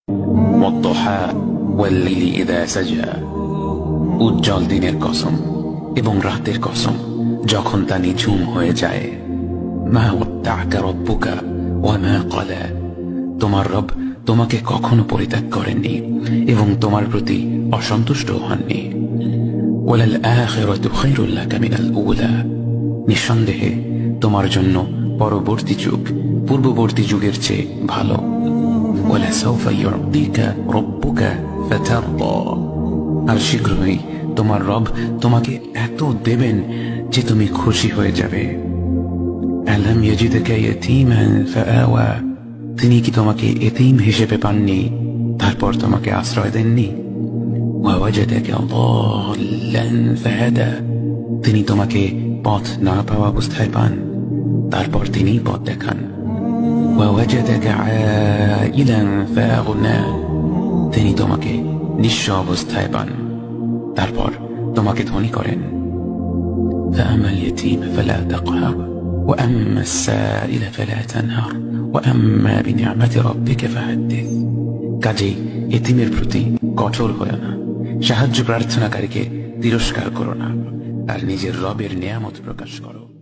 ওয়াদ-দুহা ওয়াল-লাইলি ইযা সাজা, উজ্জ্বল দিনের কসম এবং রাতের কসম যখন তা নিঝুম হয়ে যায়। মা ওয়াদ্দা'কা রাব্বুকা ওয়া মা ক্বালা, তোমার রব তোমাকে কখনো পরিত্যাগ করেননি এবং তোমার প্রতি অসন্তুষ্ট হননি। ওয়ালাল আখিরাতু খায়রুল লাকা মিনাল উলা, নিঃসন্দেহে তোমার জন্য পরবর্তী যুগ পূর্ববর্তী যুগের চেয়ে ভালো। ওয়ালাসাউফা ইউ'তিকা রাব্বুকা ফাতারদা, আর শীঘ্রই তোমার রব তোমাকে এত দেবেন যে তুমি খুশি হয়ে যাবে। আলাম ইয়াজিদকা ইয়াতীমান ফাআওয়া, তিনি কি তোমাকে এতিম হিসেবে পাননি তারপর তোমাকে আশ্রয় দেননি? ওয়াওয়াজাদাকা দাল্লান ফাহাদা, তিনি তোমাকে পথ না পাওয়া অবস্থায় পান তারপর তিনিই পথ দেখান। ওয়াওয়াজাদাকা আইলান ফাআগনা, তিনি তোমাকে নিঃস্ব অবস্থায় পান তারপর তোমাকে ধনী করেন। فأما اليتيم فلا تقهر وأما السائل فلا تنهر وأما بنعمة ربك فحدث, কাজেই এতিমের প্রতি কঠোর হয়ো না, সাহায্য প্রার্থনাকারীকে তিরস্কার করো না, আর নিজের রবের নিয়ামত প্রকাশ করো।